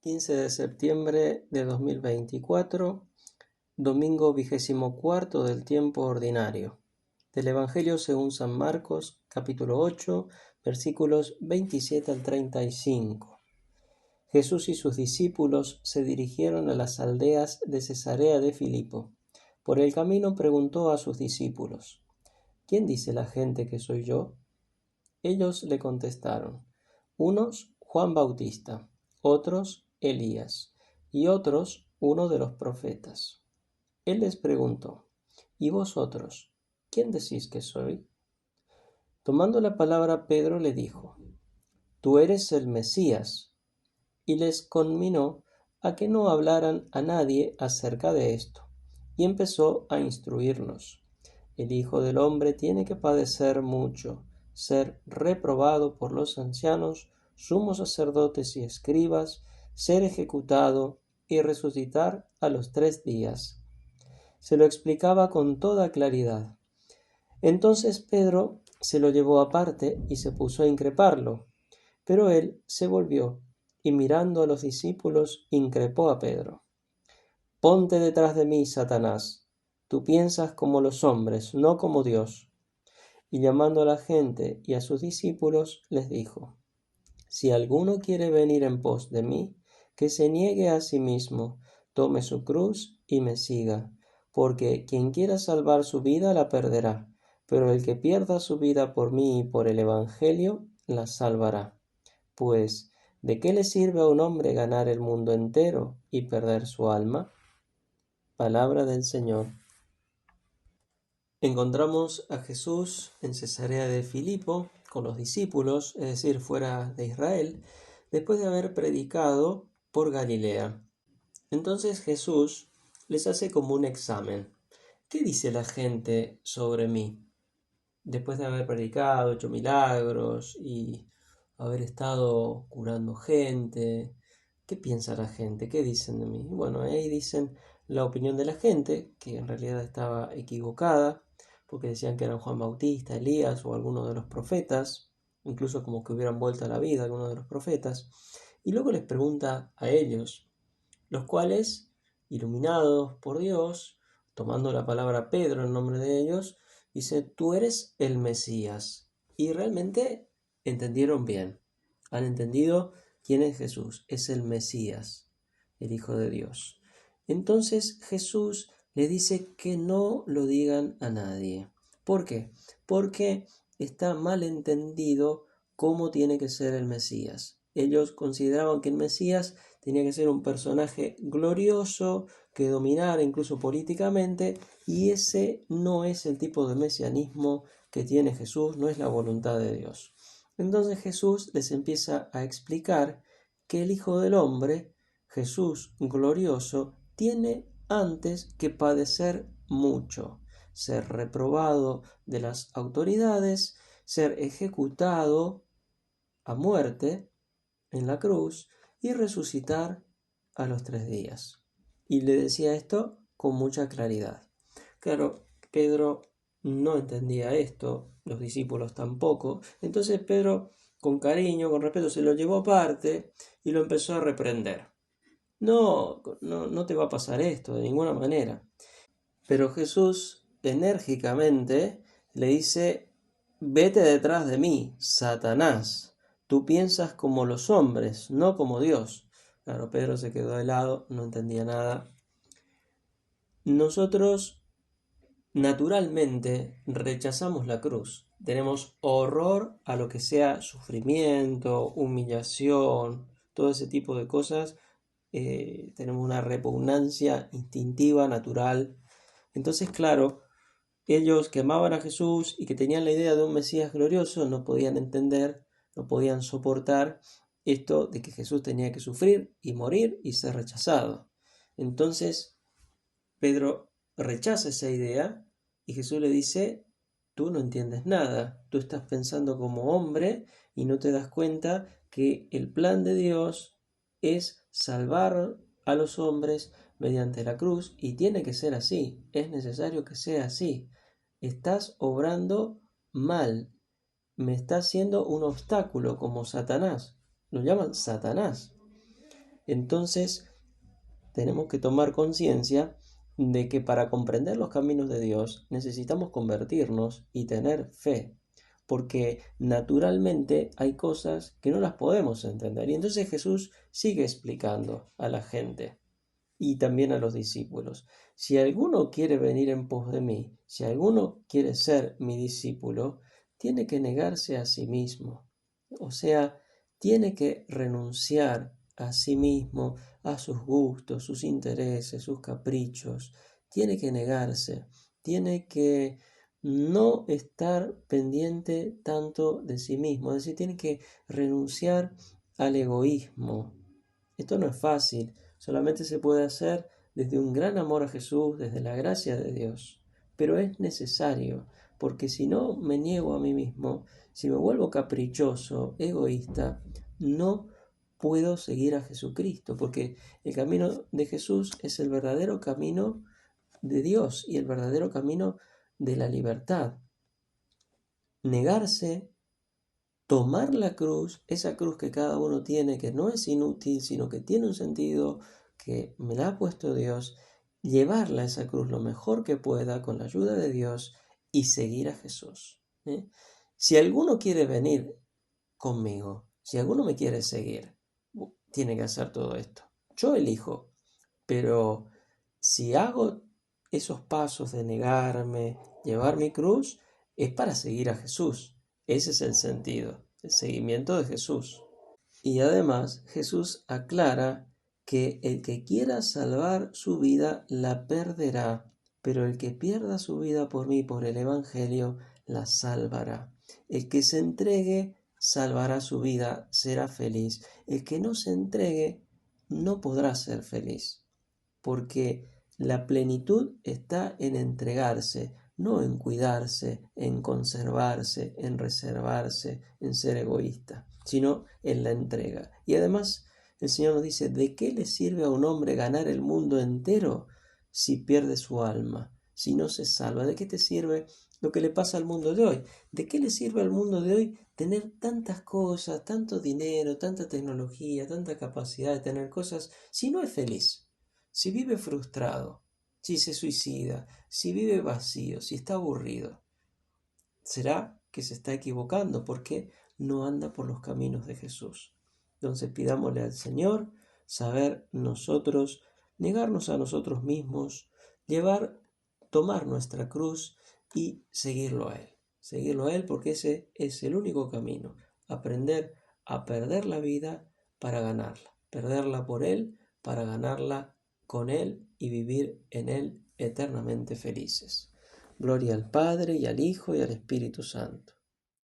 15 de septiembre de 2024, domingo 24 del tiempo ordinario. Del Evangelio según San Marcos, capítulo 8, versículos 27 al 35. Jesús y sus discípulos se dirigieron a las aldeas de Cesarea de Filipo. Por el camino preguntó a sus discípulos: ¿Quién dice la gente que soy yo? Ellos le contestaron: unos Juan Bautista, otros Elías, y otros uno de los profetas. Él les preguntó: ¿Y vosotros, quién decís que soy? Tomando la palabra, Pedro le dijo: Tú eres el Mesías. Y les conminó a que no hablaran a nadie acerca de esto, y empezó a instruirnos: El Hijo del Hombre tiene que padecer mucho, ser reprobado por los ancianos, sumos sacerdotes y escribas, ser ejecutado y resucitar a los 3 días. Se lo explicaba con toda claridad. Entonces Pedro se lo llevó aparte y se puso a increparlo, pero él se volvió y mirando a los discípulos increpó a Pedro: Ponte detrás de mí, Satanás. Tú piensas como los hombres, no como Dios. Y llamando a la gente y a sus discípulos, les dijo: Si alguno quiere venir en pos de mí, que se niegue a sí mismo, tome su cruz y me siga. Porque quien quiera salvar su vida la perderá, pero el que pierda su vida por mí y por el Evangelio la salvará. Pues, ¿de qué le sirve a un hombre ganar el mundo entero y perder su alma? Palabra del Señor. Encontramos a Jesús en Cesarea de Filipo con los discípulos, es decir, fuera de Israel, después de haber predicado por Galilea. Entonces Jesús les hace como un examen. ¿Qué dice la gente sobre mí? Después de haber predicado, hecho milagros y haber estado curando gente, ¿qué piensa la gente? ¿Qué dicen de mí? Bueno, ahí dicen la opinión de la gente, que en realidad estaba equivocada, porque decían que eran Juan Bautista, Elías o alguno de los profetas, incluso como que hubieran vuelto a la vida algunos de los profetas. Y luego les pregunta a ellos, los cuales, iluminados por Dios, tomando la palabra Pedro en nombre de ellos, dice: Tú eres el Mesías. Y realmente entendieron bien. Han entendido quién es Jesús. Es el Mesías, el Hijo de Dios. Entonces Jesús le dice que no lo digan a nadie. ¿Por qué? Porque está mal entendido cómo tiene que ser el Mesías. Ellos consideraban que el Mesías tenía que ser un personaje glorioso, que dominara incluso políticamente, y ese no es el tipo de mesianismo que tiene Jesús, no es la voluntad de Dios. Entonces Jesús les empieza a explicar que el Hijo del Hombre, Jesús glorioso, tiene antes que padecer mucho, ser reprobado de las autoridades, ser ejecutado a muerte en la cruz y resucitar a los 3 días. Y le decía esto con mucha claridad. Claro, Pedro no entendía esto, los discípulos tampoco. Entonces Pedro, con cariño, con respeto, se lo llevó aparte y lo empezó a reprender. No te va a pasar esto de ninguna manera. Pero Jesús enérgicamente le dice: Vete detrás de mí, Satanás. Tú piensas como los hombres, no como Dios. Claro, Pedro se quedó de lado, no entendía nada. Nosotros naturalmente rechazamos la cruz. Tenemos horror a lo que sea sufrimiento, humillación, todo ese tipo de cosas. Tenemos una repugnancia instintiva, natural. Entonces, claro, ellos que amaban a Jesús y que tenían la idea de un Mesías glorioso no podían entender, no podían soportar esto de que Jesús tenía que sufrir y morir y ser rechazado. Entonces Pedro rechaza esa idea y Jesús le dice: Tú no entiendes nada, tú estás pensando como hombre y no te das cuenta que el plan de Dios es salvar a los hombres mediante la cruz, y tiene que ser así, es necesario que sea así. Estás obrando mal, me estás siendo un obstáculo como Satanás, lo llaman Satanás. Entonces tenemos que tomar conciencia de que para comprender los caminos de Dios necesitamos convertirnos y tener fe, porque naturalmente hay cosas que no las podemos entender. Y entonces Jesús sigue explicando a la gente y también a los discípulos: si alguno quiere venir en pos de mí, si alguno quiere ser mi discípulo, tiene que negarse a sí mismo. O sea, tiene que renunciar a sí mismo, a sus gustos, sus intereses, sus caprichos. Tiene que negarse, tiene que no estar pendiente tanto de sí mismo, es decir, tiene que renunciar al egoísmo. Esto no es fácil, solamente se puede hacer desde un gran amor a Jesús, desde la gracia de Dios, pero es necesario, porque si no me niego a mí mismo, si me vuelvo caprichoso, egoísta, no puedo seguir a Jesucristo, porque el camino de Jesús es el verdadero camino de Dios y el verdadero camino de la libertad. Negarse, tomar la cruz, esa cruz que cada uno tiene, que no es inútil, sino que tiene un sentido, que me la ha puesto Dios, llevarla a esa cruz lo mejor que pueda con la ayuda de Dios y seguir a Jesús. Si alguno quiere venir conmigo, si alguno me quiere seguir, tiene que hacer todo esto. Yo elijo, pero si hago esos pasos de negarme, llevar mi cruz, es para seguir a Jesús. Ese es el sentido, el seguimiento de Jesús. Y además Jesús aclara que el que quiera salvar su vida la perderá, pero el que pierda su vida por mí, por el Evangelio, la salvará. El que se entregue salvará su vida, será feliz. El que no se entregue no podrá ser feliz, porque la plenitud está en entregarse, no en cuidarse, en conservarse, en reservarse, en ser egoísta, sino en la entrega. Y además el Señor nos dice: ¿de qué le sirve a un hombre ganar el mundo entero si pierde su alma, si no se salva? ¿De qué te sirve lo que le pasa al mundo de hoy? ¿De qué le sirve al mundo de hoy tener tantas cosas, tanto dinero, tanta tecnología, tanta capacidad de tener cosas, si no es feliz? Si vive frustrado, si se suicida, si vive vacío, si está aburrido, será que se está equivocando porque no anda por los caminos de Jesús. Entonces pidámosle al Señor saber nosotros, negarnos a nosotros mismos, tomar nuestra cruz y seguirlo a Él. Seguirlo a Él, porque ese es el único camino. Aprender a perder la vida para ganarla. Perderla por Él para ganarla con Él y vivir en Él eternamente felices. Gloria al Padre, y al Hijo, y al Espíritu Santo.